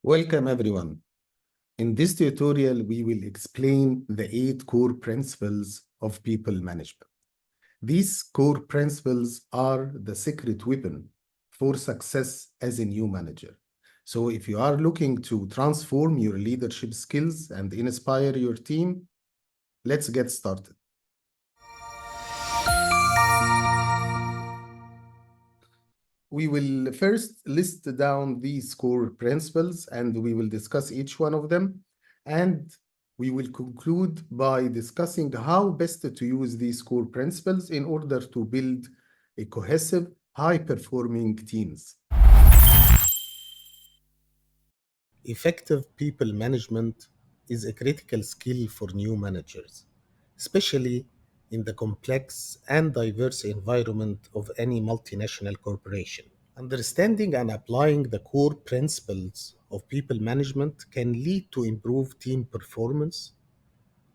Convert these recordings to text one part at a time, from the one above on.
Welcome everyone. In this tutorial, we will explain the 8 core principles of people management. These core principles are the secret weapon for success as a new manager. So if you are looking to transform your leadership skills and inspire your team, let's get started. We will first list down these core principles and we will discuss each one of them. And we will conclude by discussing how best to use these core principles in order to build a cohesive, high-performing teams. Effective people management is a critical skill for new managers, especially in the complex and diverse environment of any multinational corporation. Understanding and applying the core principles of people management can lead to improved team performance,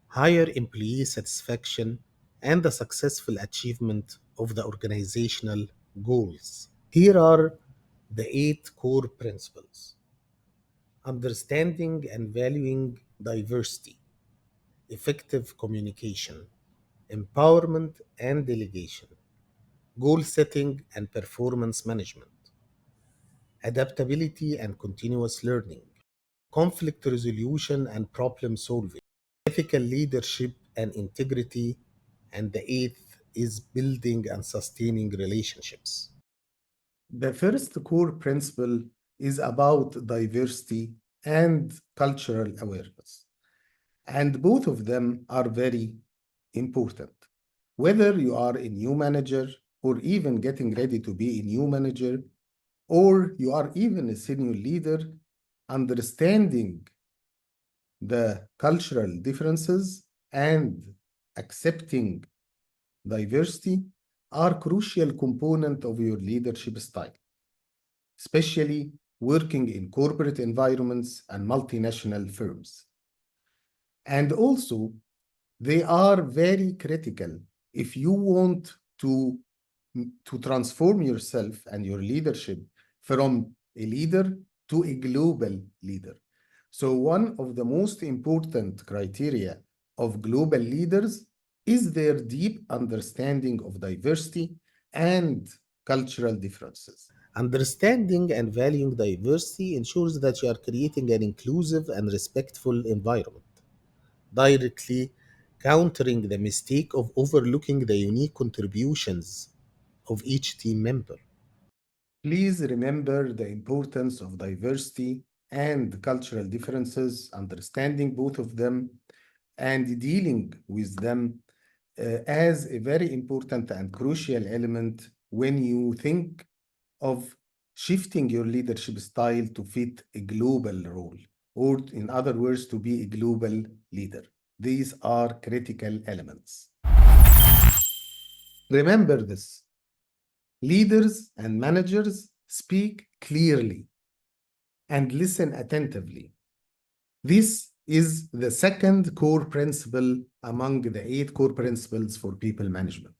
higher employee satisfaction, and the successful achievement of the organizational goals. Here are the 8 core principles: understanding and valuing diversity, effective communication, empowerment and delegation, goal setting and performance management, adaptability and continuous learning, conflict resolution and problem solving, ethical leadership and integrity, and the eighth is building and sustaining relationships. The first core principle is about diversity and cultural awareness. And both of them are very important. Whether you are a new manager or even getting ready to be a new manager, or you are even a senior leader, understanding the cultural differences and accepting diversity are crucial component of your leadership style, especially working in corporate environments and multinational firms. And also, they are very critical if you want to transform yourself and your leadership from a leader to a global leader. So one of the most important criteria of global leaders is their deep understanding of diversity and cultural differences. Understanding and valuing diversity ensures that you are creating an inclusive and respectful environment, directly countering the mistake of overlooking the unique contributions of each team member. Please remember the importance of diversity and cultural differences, understanding both of them and dealing with them as a very important and crucial element when you think of shifting your leadership style to fit a global role, or in other words, to be a global leader. These are critical elements. Remember this. Leaders and managers speak clearly and listen attentively. This is the second core principle among the 8 core principles for people management.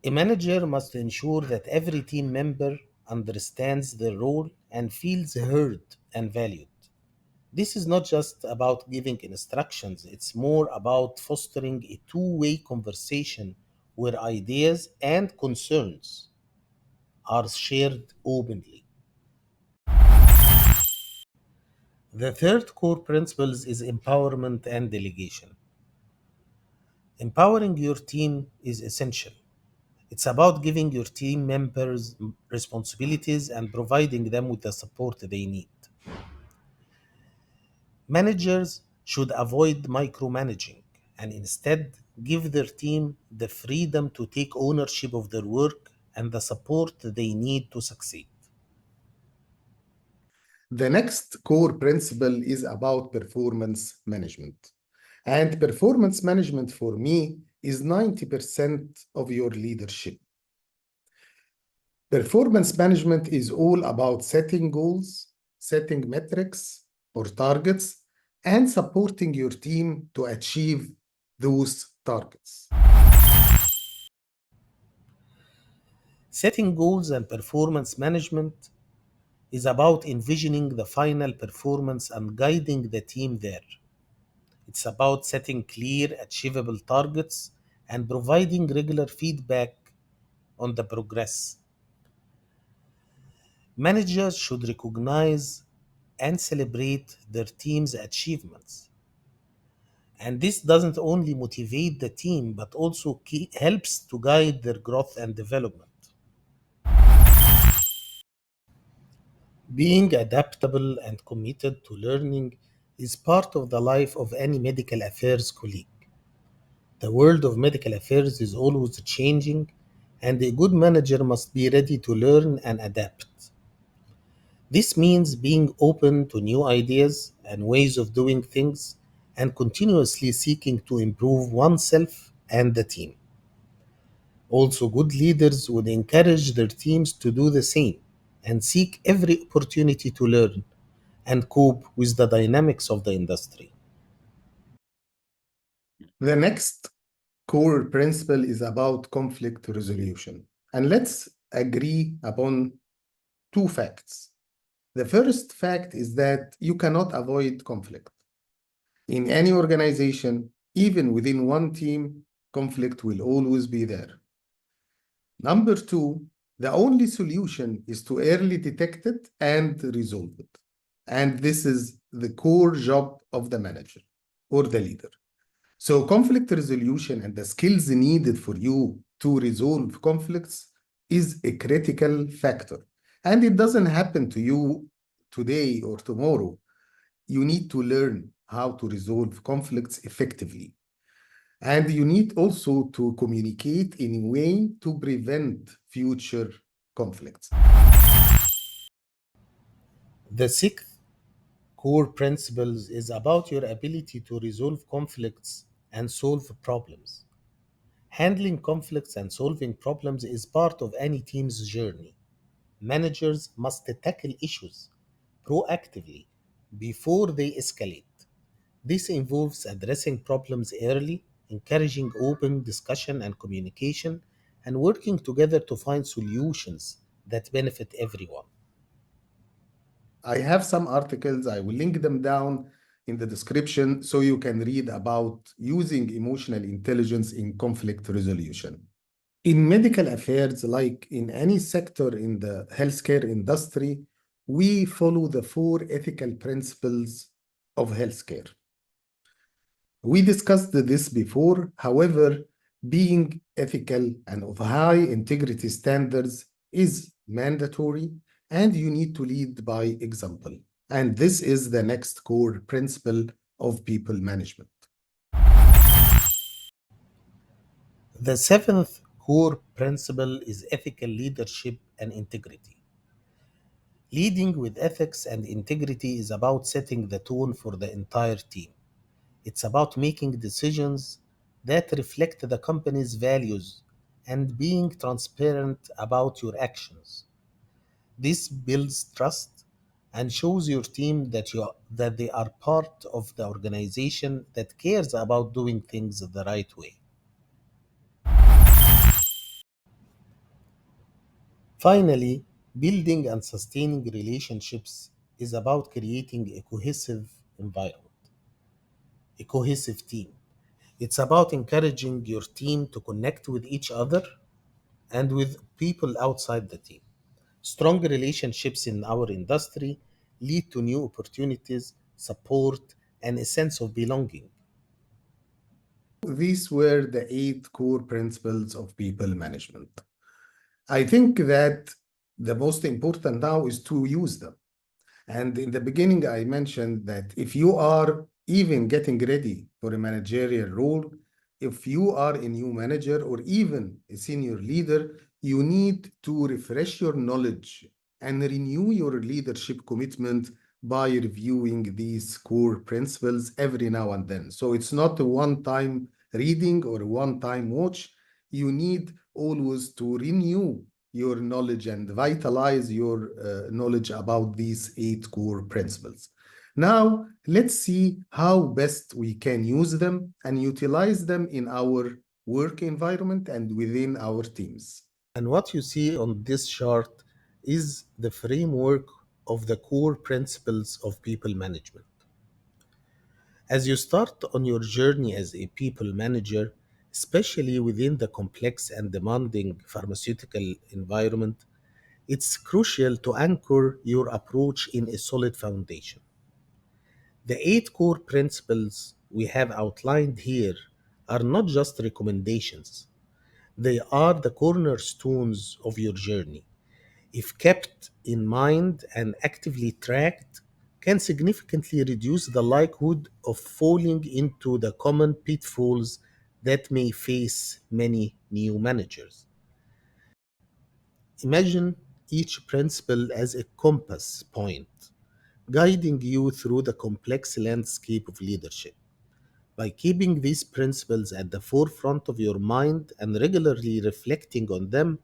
A manager must ensure that every team member understands their role and feels heard and valued. This is not just about giving instructions, it's more about fostering a two-way conversation where ideas and concerns are shared openly. The third core principle is empowerment and delegation. Empowering your team is essential. It's about giving your team members responsibilities and providing them with the support they need. Managers should avoid micromanaging and instead give their team the freedom to take ownership of their work and the support they need to succeed. The next core principle is about performance management. And performance management for me is 90% of your leadership. Performance management is all about setting goals, setting metrics or targets, and supporting your team to achieve those targets. Setting goals and performance management is about envisioning the final performance and guiding the team there. It's about setting clear, achievable targets and providing regular feedback on the progress. Managers should recognize and celebrate their team's achievements. And this doesn't only motivate the team, but also helps to guide their growth and development. Being adaptable and committed to learning is part of the life of any medical affairs colleague. The world of medical affairs is always changing, and a good manager must be ready to learn and adapt. This means being open to new ideas and ways of doing things and continuously seeking to improve oneself and the team. Also, good leaders would encourage their teams to do the same and seek every opportunity to learn and cope with the dynamics of the industry. The next core principle is about conflict resolution. And let's agree upon two facts. The first fact is that you cannot avoid conflict. In any organization, even within one team, conflict will always be there. Number two, the only solution is to early detect it and resolve it. And this is the core job of the manager or the leader. So, conflict resolution and the skills needed for you to resolve conflicts is a critical factor. And it doesn't happen to you today or tomorrow. You need to learn how to resolve conflicts effectively. And you need also to communicate in a way to prevent future conflicts. The sixth core principles is about your ability to resolve conflicts and solve problems. Handling conflicts and solving problems is part of any team's journey. Managers must tackle issues proactively before they escalate. This involves addressing problems early, encouraging open discussion and communication, and working together to find solutions that benefit everyone. I have some articles, I will link them down in the description so you can read about using emotional intelligence in conflict resolution. In medical affairs, like in any sector in the healthcare industry, we follow the four ethical principles of healthcare. We discussed this before. However, being ethical and of high integrity standards is mandatory, and you need to lead by example. And this is the next core principle of people management. The seventh core principle is ethical leadership and integrity. Leading with ethics and integrity is about setting the tone for the entire team. It's about making decisions that reflect the company's values and being transparent about your actions. This builds trust and shows your team that they are part of the organization that cares about doing things the right way. Finally, building and sustaining relationships is about creating a cohesive environment, a cohesive team. It's about encouraging your team to connect with each other and with people outside the team. Strong relationships in our industry lead to new opportunities, support, and a sense of belonging. These were the eight core principles of people management. I think that the most important now is to use them. And in the beginning, I mentioned that if you are even getting ready for a managerial role, if you are a new manager or even a senior leader, you need to refresh your knowledge and renew your leadership commitment by reviewing these core principles every now and then. So it's not a one time reading or a one time watch. You need always to renew your knowledge and vitalize your knowledge about these eight core principles. Now, let's see how best we can use them and utilize them in our work environment and within our teams. And what you see on this chart is the framework of the core principles of people management. As you start on your journey as a people manager, especially within the complex and demanding pharmaceutical environment, it's crucial to anchor your approach in a solid foundation. The eight core principles we have outlined here are not just recommendations, they are the cornerstones of your journey. If kept in mind and actively tracked, can significantly reduce the likelihood of falling into the common pitfalls that may face many new managers. Imagine each principle as a compass point, guiding you through the complex landscape of leadership. By keeping these principles at the forefront of your mind and regularly reflecting on them,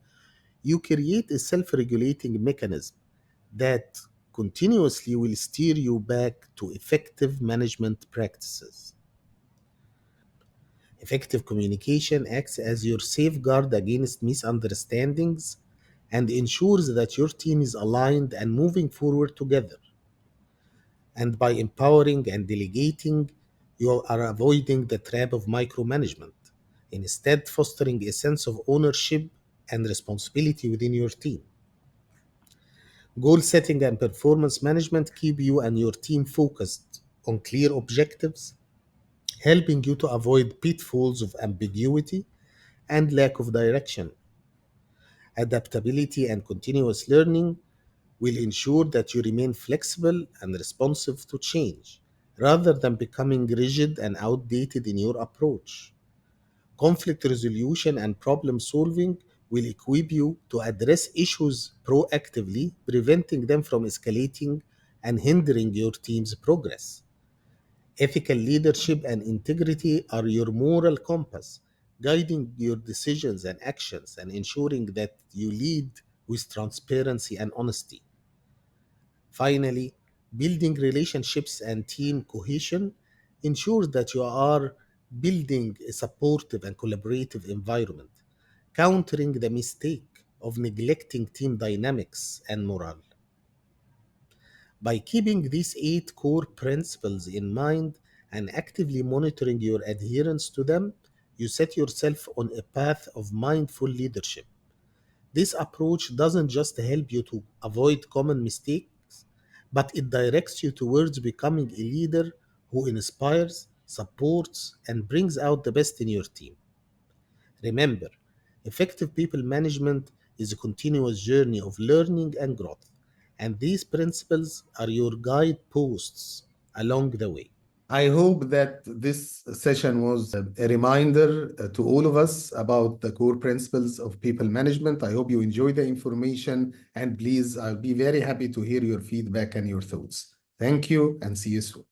you create a self regulating mechanism that continuously will steer you back to effective management practices. Effective communication acts as your safeguard against misunderstandings and ensures that your team is aligned and moving forward together. And by empowering and delegating, you are avoiding the trap of micromanagement, instead, fostering a sense of ownership and responsibility within your team. Goal setting and performance management keep you and your team focused on clear objectives, helping you to avoid pitfalls of ambiguity and lack of direction. Adaptability and continuous learning will ensure that you remain flexible and responsive to change, rather than becoming rigid and outdated in your approach. Conflict resolution and problem solving will equip you to address issues proactively, preventing them from escalating and hindering your team's progress. Ethical leadership and integrity are your moral compass, guiding your decisions and actions and ensuring that you lead with transparency and honesty. Finally, building relationships and team cohesion ensures that you are building a supportive and collaborative environment, countering the mistake of neglecting team dynamics and morale. By keeping these eight core principles in mind and actively monitoring your adherence to them, you set yourself on a path of mindful leadership. This approach doesn't just help you to avoid common mistakes, but it directs you towards becoming a leader who inspires, supports, and brings out the best in your team. Remember, effective people management is a continuous journey of learning and growth, and these principles are your guideposts along the way. I hope that this session was a reminder to all of us about the core principles of people management. I hope you enjoy the information, and please, I'll be very happy to hear your feedback and your thoughts. Thank you, and see you soon.